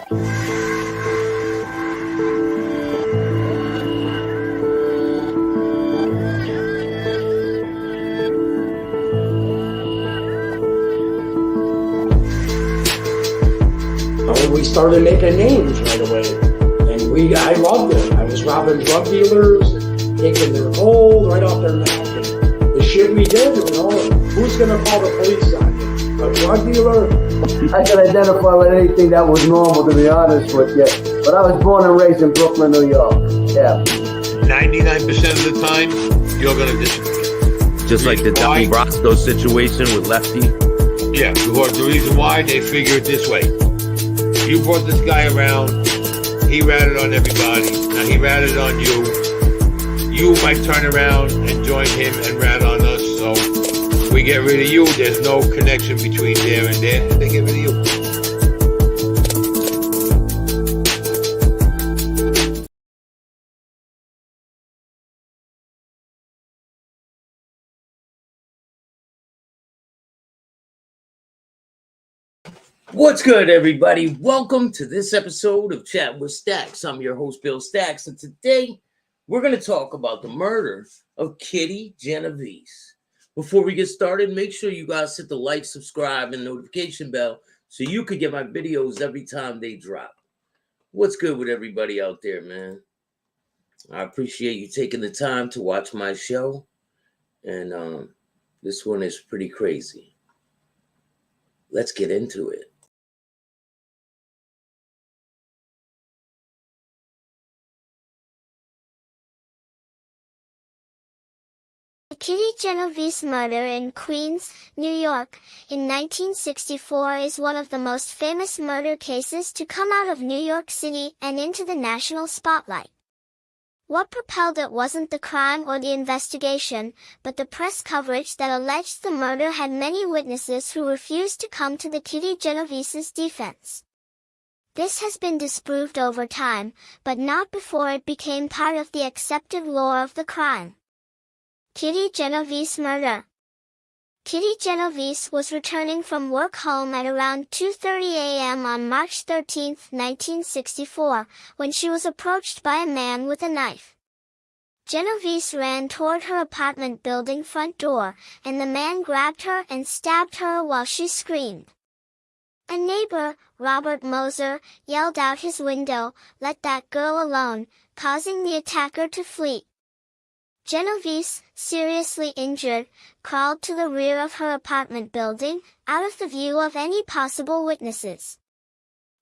We started making names right away, and I loved it. I was robbing drug dealers, taking their gold right off their neck, and the shit we did, who's gonna call the police on you? A drug dealer? I can identify with anything that was normal, to be honest with you, but I was born and raised in Brooklyn, New York. Yeah. 99% of the time, you're gonna disappear. Just like the Donnie Brasco situation with Lefty? Yeah, because the reason why, they figure it this way. You brought this guy around, he ratted on everybody, now he ratted on you. You might turn around and join him and rat on us, so we get rid of you, there's no connection between there and there, and they get rid of you. What's good, everybody? Welcome to this episode of Chat with Stacks. I'm your host, Bill Stacks, and today we're going to talk about the murder of Kitty Genovese. Before we get started, make sure you guys hit the like, subscribe, and notification bell so you can get my videos every time they drop. What's good with everybody out there, man? I appreciate you taking the time to watch my show, and this one is pretty crazy. Let's get into it. The Kitty Genovese murder in Queens, New York, in 1964 is one of the most famous murder cases to come out of New York City and into the national spotlight. What propelled it wasn't the crime or the investigation, but the press coverage that alleged the murder had many witnesses who refused to come to the Kitty Genovese's defense. This has been disproved over time, but not before it became part of the accepted lore of the crime. Kitty Genovese murder. Kitty Genovese was returning from work home at around 2:30 a.m. on March 13, 1964, when she was approached by a man with a knife. Genovese ran toward her apartment building front door, and the man grabbed her and stabbed her while she screamed. A neighbor, Robert Moser, yelled out his window, "Let that girl alone," causing the attacker to flee. Genovese, seriously injured, crawled to the rear of her apartment building, out of the view of any possible witnesses.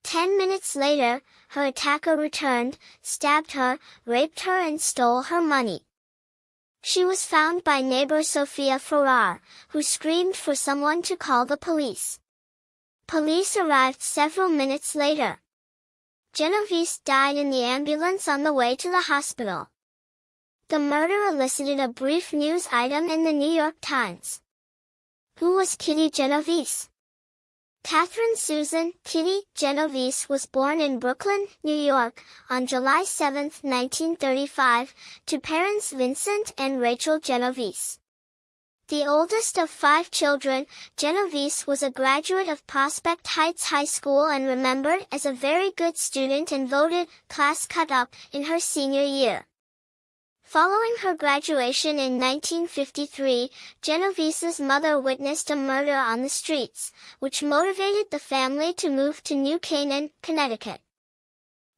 10 minutes later, her attacker returned, stabbed her, raped her and stole her money. She was found by neighbor Sophia Farrar, who screamed for someone to call the police. Police arrived several minutes later. Genovese died in the ambulance on the way to the hospital. The murder elicited a brief news item in the New York Times. Who was Kitty Genovese? Catherine Susan Kitty Genovese was born in Brooklyn, New York, on July 7, 1935, to parents Vincent and Rachel Genovese. The oldest of 5 children, Genovese was a graduate of Prospect Heights High School and remembered as a very good student and voted class cut-up in her senior year. Following her graduation in 1953, Genovese's mother witnessed a murder on the streets, which motivated the family to move to New Canaan, Connecticut.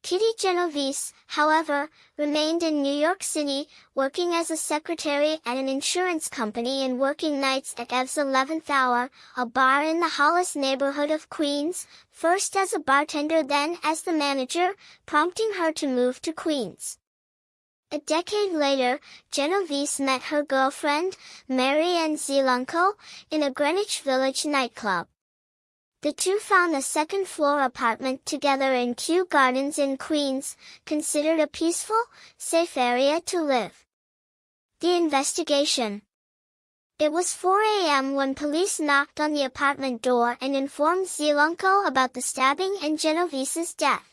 Kitty Genovese, however, remained in New York City, working as a secretary at an insurance company and working nights at Ev's 11th Hour, a bar in the Hollis neighborhood of Queens, first as a bartender then as the manager, prompting her to move to Queens. A decade later, Genovese met her girlfriend, Mary Ann Zielanko, in a Greenwich Village nightclub. The two found a second-floor apartment together in Kew Gardens in Queens, considered a peaceful, safe area to live. The investigation. It was 4 a.m. when police knocked on the apartment door and informed Zielanko about the stabbing and Genovese's death.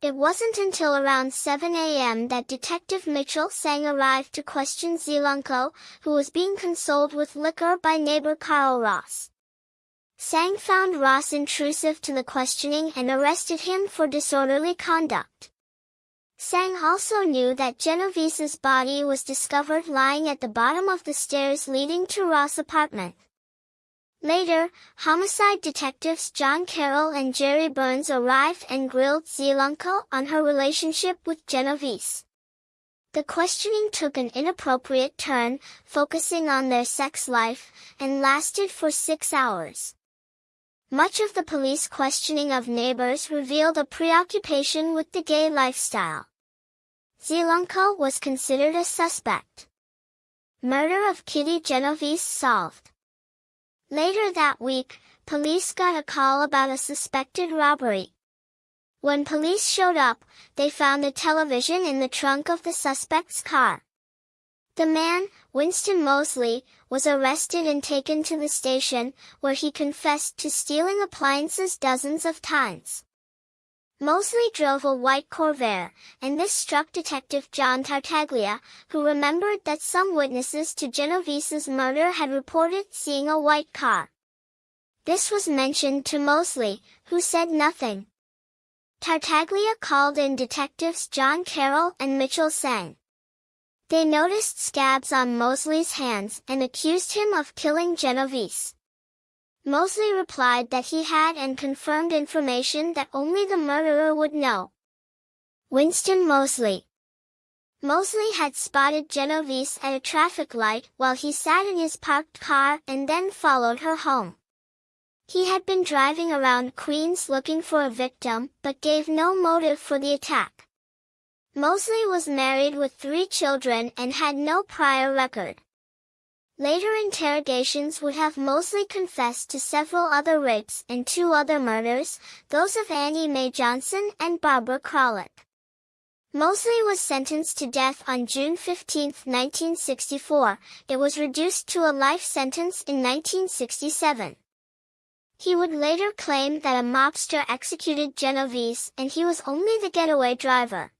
It wasn't until around 7 a.m. that Detective Mitchell Sang arrived to question Zielanko, who was being consoled with liquor by neighbor Carl Ross. Sang found Ross intrusive to the questioning and arrested him for disorderly conduct. Sang also knew that Genovese's body was discovered lying at the bottom of the stairs leading to Ross' apartment. Later, homicide detectives John Carroll and Jerry Burns arrived and grilled Zielonko on her relationship with Genovese. The questioning took an inappropriate turn, focusing on their sex life, and lasted for 6 hours. Much of the police questioning of neighbors revealed a preoccupation with the gay lifestyle. Zielonko was considered a suspect. Murder of Kitty Genovese solved. Later that week, police got a call about a suspected robbery. When police showed up, they found a television in the trunk of the suspect's car. The man, Winston Mosley, was arrested and taken to the station, where he confessed to stealing appliances dozens of times. Mosley drove a white Corvair, and this struck Detective John Tartaglia, who remembered that some witnesses to Genovese's murder had reported seeing a white car. This was mentioned to Mosley, who said nothing. Tartaglia called in detectives John Carroll and Mitchell Sang. They noticed scabs on Mosley's hands and accused him of killing Genovese. Mosley replied that he had and confirmed information that only the murderer would know. Winston Mosley. Mosley had spotted Genovese at a traffic light while he sat in his parked car and then followed her home. He had been driving around Queens looking for a victim, but gave no motive for the attack. Mosley was married with 3 children and had no prior record. Later interrogations would have Mosley confessed to several other rapes and 2 other murders, those of Annie Mae Johnson and Barbara Kralik. Mosley was sentenced to death on June 15, 1964. It was reduced to a life sentence in 1967. He would later claim that a mobster executed Genovese and he was only the getaway driver.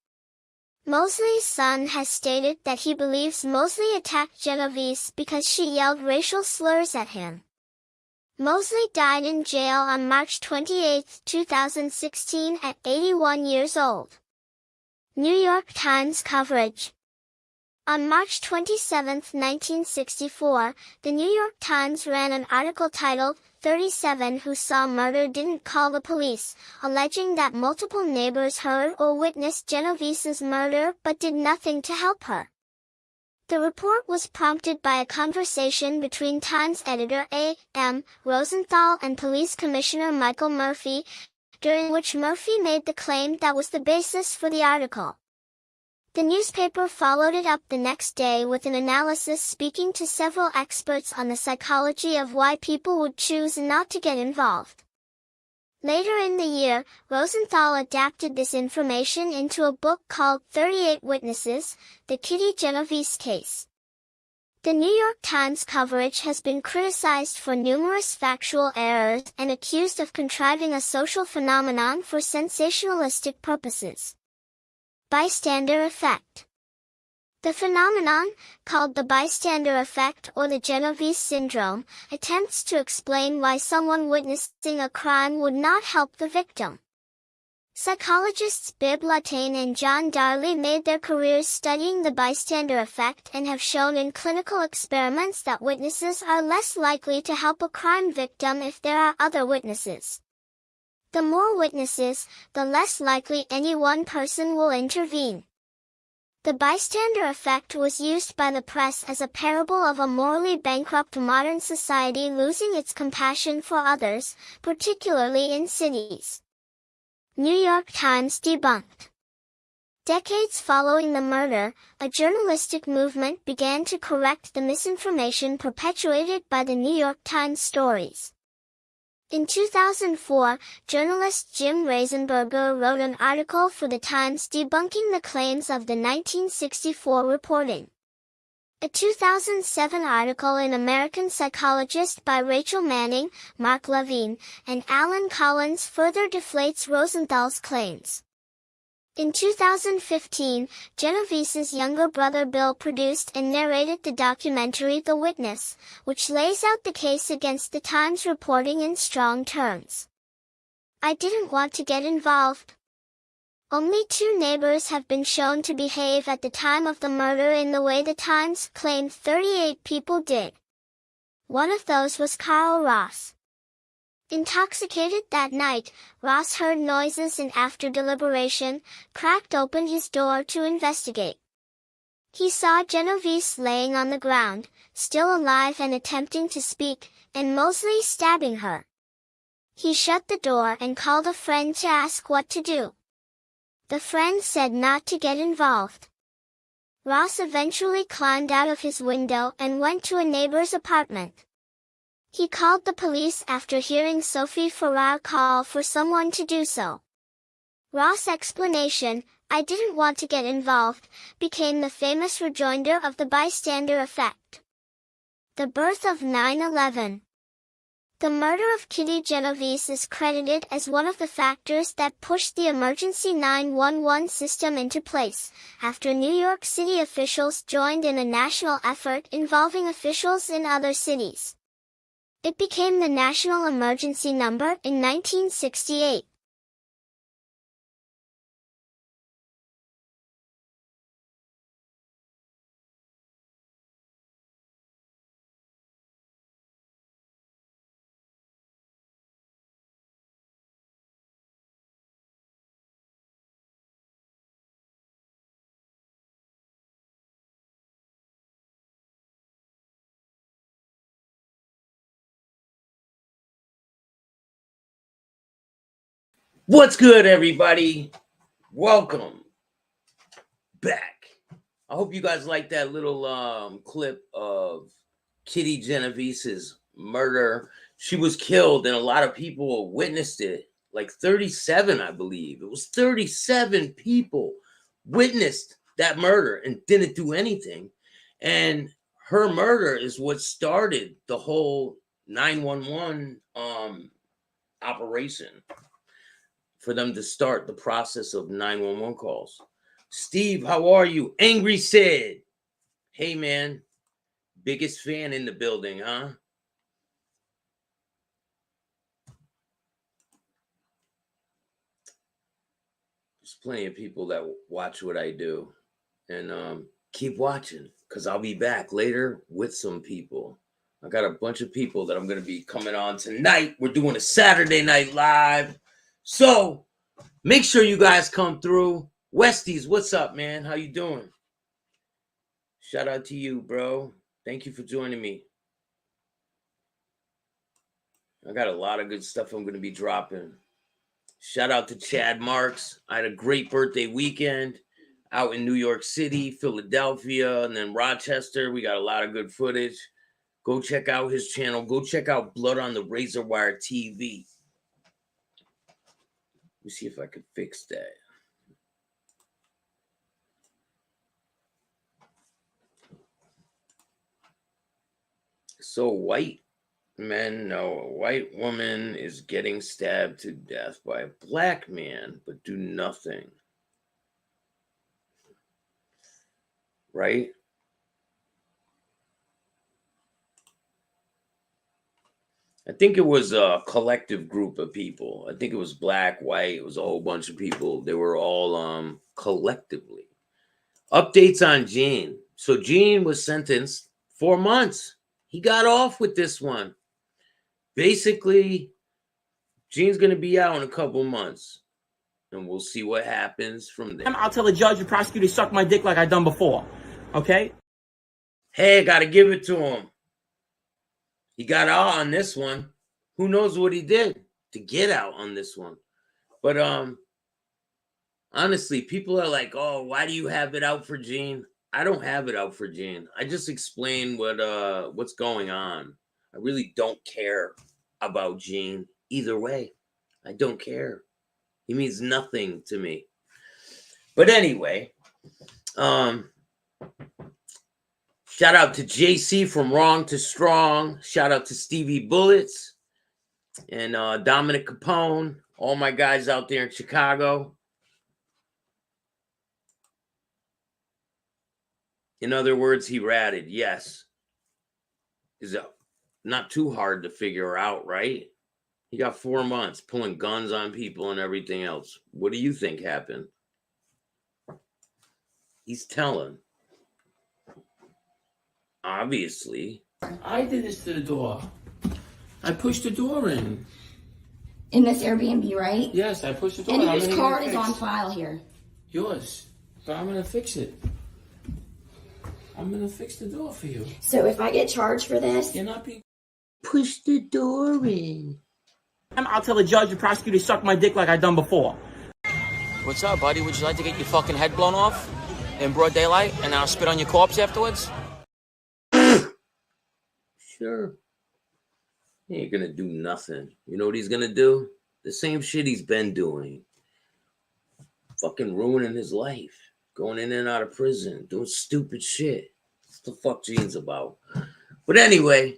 Mosley's son has stated that he believes Mosley attacked Genovese because she yelled racial slurs at him. Mosley died in jail on March 28, 2016 at 81 years old. New York Times coverage. On March 27, 1964, the New York Times ran an article titled, 37 Who Saw Murder Didn't Call the Police, alleging that multiple neighbors heard or witnessed Genovese's murder but did nothing to help her. The report was prompted by a conversation between Times editor Abe Rosenthal and Police Commissioner Michael Murphy, during which Murphy made the claim that was the basis for the article. The newspaper followed it up the next day with an analysis speaking to several experts on the psychology of why people would choose not to get involved. Later in the year, Rosenthal adapted this information into a book called 38 Witnesses, The Kitty Genovese Case. The New York Times coverage has been criticized for numerous factual errors and accused of contriving a social phenomenon for sensationalistic purposes. Bystander effect. The phenomenon, called the bystander effect or the Genovese syndrome, attempts to explain why someone witnessing a crime would not help the victim. Psychologists Bibb Luttain and John Darley made their careers studying the bystander effect and have shown in clinical experiments that witnesses are less likely to help a crime victim if there are other witnesses. The more witnesses, the less likely any one person will intervene. The bystander effect was used by the press as a parable of a morally bankrupt modern society losing its compassion for others, particularly in cities. New York Times debunked. Decades following the murder, a journalistic movement began to correct the misinformation perpetuated by the New York Times stories. In 2004, journalist Jim Reisenberger wrote an article for the Times debunking the claims of the 1964 reporting. A 2007 article in American Psychologist by Rachel Manning, Mark Levine, and Alan Collins further deflates Rosenthal's claims. In 2015, Genovese's younger brother Bill produced and narrated the documentary The Witness, which lays out the case against the Times reporting in strong terms. I didn't want to get involved. Only 2 neighbors have been shown to behave at the time of the murder in the way the Times claimed 38 people did. One of those was Carl Ross. Intoxicated that night, Ross heard noises and after deliberation, cracked open his door to investigate. He saw Genovese laying on the ground, still alive and attempting to speak, and Mosley stabbing her. He shut the door and called a friend to ask what to do. The friend said not to get involved. Ross eventually climbed out of his window and went to a neighbor's apartment. He called the police after hearing Sophie Farrar call for someone to do so. Ross' explanation, "I didn't want to get involved," became the famous rejoinder of the bystander effect. The birth of 9/11. The murder of Kitty Genovese is credited as one of the factors that pushed the emergency 911 system into place, after New York City officials joined in a national effort involving officials in other cities. It became the national emergency number in 1968. What's good, everybody? Welcome back. I hope you guys like that little clip of Kitty Genovese's murder. She was killed and a lot of people witnessed it. Like 37, I believe. It was 37 people witnessed that murder and didn't do anything. And her murder is what started the whole 911 operation, for them to start the process of 911 calls. Steve, how are you? Angry Sid. Hey, man. Biggest fan in the building, huh? There's plenty of people that watch what I do. And keep watching, because I'll be back later with some people. I got a bunch of people that I'm going to be coming on tonight. We're doing a Saturday Night Live. So make sure you guys come through. Westies, what's up, man? How you doing? Shout out to you, bro. Thank you for joining me. I got a lot of good stuff I'm going to be dropping. Shout out to Chad Marks. I had a great birthday weekend out in New York City, Philadelphia, and then Rochester. We got a lot of good footage. Go check out his channel. Go check out Blood on the Razor Wire TV. Let me see if I can fix that. So white men know a white woman is getting stabbed to death by a black man, but do nothing. Right? I think it was a collective group of people. I think it was black, white. It was a whole bunch of people. They were all collectively. Updates on Gene. So Gene was sentenced 4 months. He got off with this one. Basically, Gene's going to be out in a couple months. And we'll see what happens from there. I'll tell the judge and prosecutor to suck my dick like I've done before. Okay? Hey, I got to give it to him. He got out on this one. Who knows what he did to get out on this one? But honestly, people are like, "Oh, why do you have it out for Gene?" I don't have it out for Gene. I just explain what's going on. I really don't care about Gene either way. I don't care. He means nothing to me. But anyway, shout out to JC from Wrong to Strong. Shout out to Stevie Bullets and Dominic Capone. All my guys out there in Chicago. In other words, he ratted. Yes. Is that not too hard to figure out, right? He got 4 months pulling guns on people and everything else. What do you think happened? He's telling. Obviously. I did this to the door. I pushed the door in. In this Airbnb, right? Yes, I pushed the door. And I'm whose gonna card get it is on fixed. file here? Yours. But I'm gonna fix it. I'm gonna fix the door for you. So if I get charged for this, You're not being. Push the door in. I'll tell the judge and prosecutor to suck my dick like I done before. What's up, buddy? Would you like to get your fucking head blown off in broad daylight and I'll spit on your corpse afterwards? Sure. He ain't gonna do nothing. You know what he's gonna do? The same shit he's been doing. Fucking ruining his life. Going in and out of prison. Doing stupid shit. What's the fuck Gene's about? But anyway,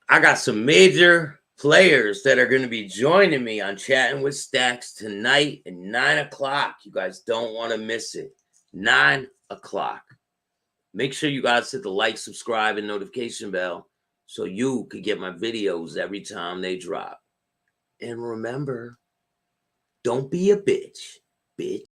I got some major players that are going to be joining me on Chatting with Stacks tonight at 9 o'clock. You guys don't want to miss it. 9 o'clock. Make sure you guys hit the like, subscribe, and notification bell so you can get my videos every time they drop. And remember, don't be a bitch, bitch.